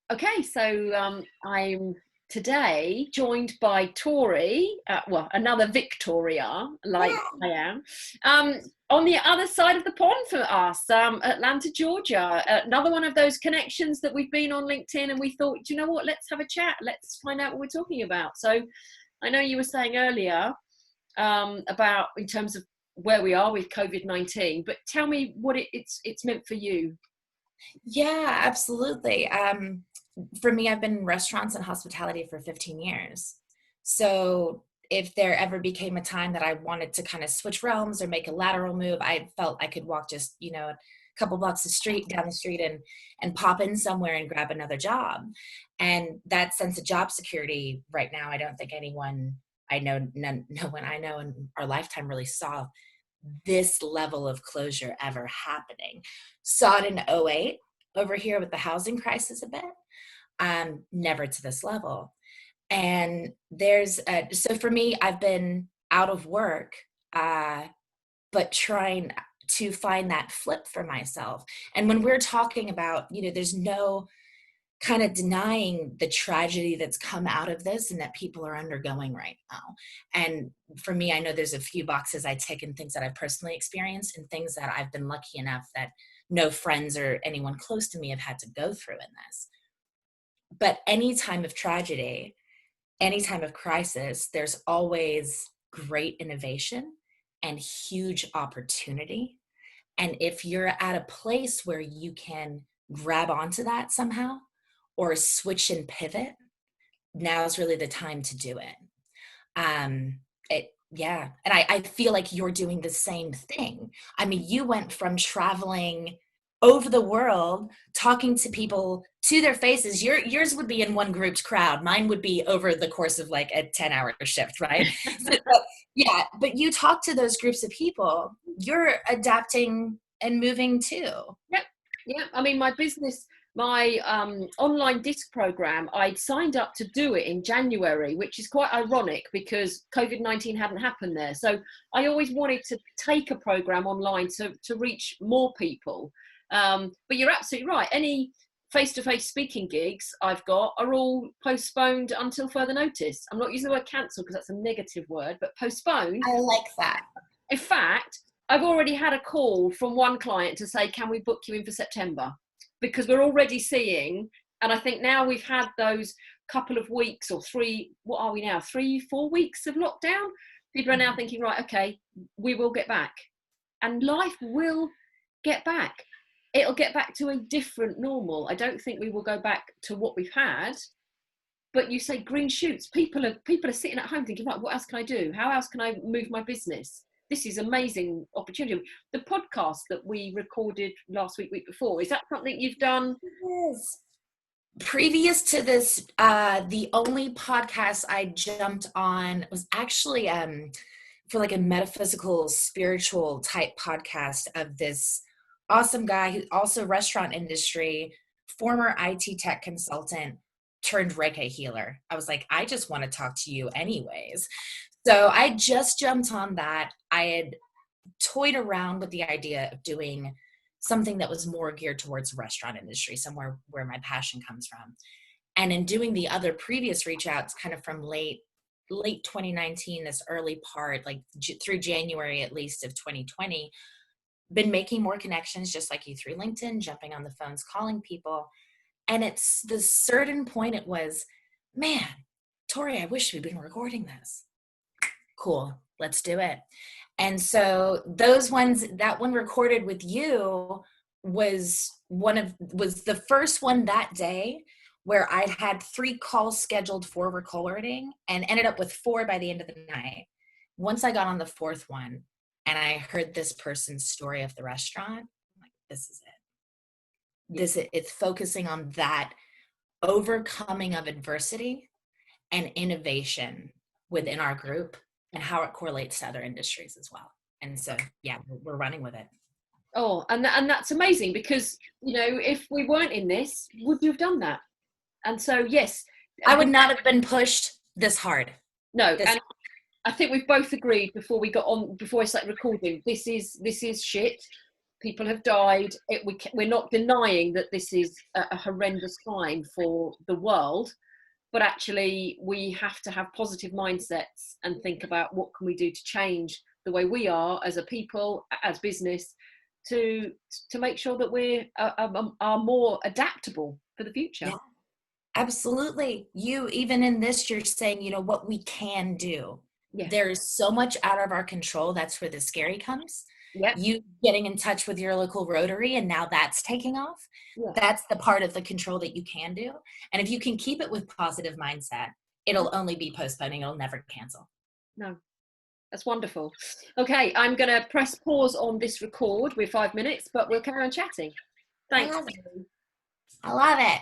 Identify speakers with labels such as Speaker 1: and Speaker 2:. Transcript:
Speaker 1: Okay, so I'm today joined by Tori, another Victoria, like
Speaker 2: Yeah.
Speaker 1: I am, um, on the other side of the pond for us, Atlanta, Georgia. Another one of those connections that we've been on LinkedIn, and we thought, do you know what? Let's have a chat. Let's find out what we're talking about. So, I know you were saying earlier about in terms of where we are with COVID-19, but tell me what it's meant for you.
Speaker 2: Yeah, absolutely. For me, I've been in restaurants and hospitality for 15 years. So if there ever became a time that I wanted to kind of switch realms or make a lateral move, I felt I could walk just, a couple blocks down the street and pop in somewhere and grab another job. And that sense of job security right now, I don't think anyone I know, no one I know in our lifetime really saw this level of closure ever happening. Saw it in '08 over here with the housing crisis a bit, never to this level. And so for me, I've been out of work, uh, but trying to find that flip for myself. And when we're talking about, there's no kind of denying the tragedy that's come out of this and that people are undergoing right now. And for me, I know there's a few boxes I tick and things that I've personally experienced and things that I've been lucky enough that no friends or anyone close to me have had to go through in this. But any time of tragedy, any time of crisis, there's always great innovation and huge opportunity. And if you're at a place where you can grab onto that somehow or switch and pivot, now is really the time to do it. Yeah. And I feel like you're doing the same thing. I mean, you went from traveling over the world, talking to people to their faces. Yours would be in one group's crowd. Mine would be over the course of like a 10-hour shift, right? Yeah. But you talk to those groups of people, you're adapting and moving too.
Speaker 1: Yep. Yeah. I mean, my business, my online disc program, I'd signed up to do it in January, which is quite ironic because COVID-19 hadn't happened there. So I always wanted to take a program online to reach more people. But you're absolutely right. Any face-to-face speaking gigs I've got are all postponed until further notice. I'm not using the word cancel because that's a negative word, but postponed.
Speaker 2: I like that.
Speaker 1: In fact, I've already had a call from one client to say, can we book you in for September? Because we're already seeing, and I think now we've had those couple of weeks or three, what are we now, 3-4 weeks of lockdown? People are now thinking, right, okay, we will get back. And life will get back. It'll get back to a different normal. I don't think we will go back to what we've had. But you say green shoots. People are sitting at home thinking, right, what else can I do? How else can I move my business? This is amazing opportunity. The podcast that we recorded last week before, is that something you've done?
Speaker 2: Yes. Previous to this, the only podcast I jumped on was actually for like a metaphysical, spiritual type podcast of this awesome guy who also restaurant industry, former IT tech consultant turned Reiki healer. I was like, I just want to talk to you anyways. So I just jumped on that. I had toyed around with the idea of doing something that was more geared towards the restaurant industry, somewhere where my passion comes from. And in doing the other previous reach outs kind of from late 2019, this early part, like through January at least of 2020, been making more connections just like you through LinkedIn, jumping on the phones, calling people. And it's the certain point it was, man, Tori, I wish we'd been recording this. Cool, let's do it. And so those ones, that one recorded with you was was the first one that day where I had 3 calls scheduled for recording and ended up with 4 by the end of the night. Once I got on the 4th one and I heard this person's story of the restaurant, I'm like, this is it. It's focusing on that overcoming of adversity and innovation within our group and how it correlates to other industries as well. And so, yeah, we're running with it.
Speaker 1: Oh, and that's amazing because, if we weren't in this, would you have done that? And so, yes.
Speaker 2: I would not have been pushed this hard.
Speaker 1: No, and I think we've both agreed before we got on, before I started recording, this is shit. people have died. We're not denying that this is a horrendous time for the world, but actually we have to have positive mindsets and think about what can we do to change the way we are as a people, as business, to make sure that we are more adaptable for the future.
Speaker 2: Yeah, absolutely. You, even in this, you're saying, you know, what we can do.
Speaker 1: Yeah.
Speaker 2: There's so much out of our control. That's where the scary comes.
Speaker 1: Yep.
Speaker 2: You getting in touch with your local Rotary, and now that's taking off.
Speaker 1: Yeah.
Speaker 2: That's the part of the control that you can do. And if you can keep it with positive mindset, it'll only be postponing. It'll never cancel.
Speaker 1: No, that's wonderful. Okay, I'm going to press pause on this record. We're 5 minutes, but we'll carry on chatting. Thanks.
Speaker 2: I love it.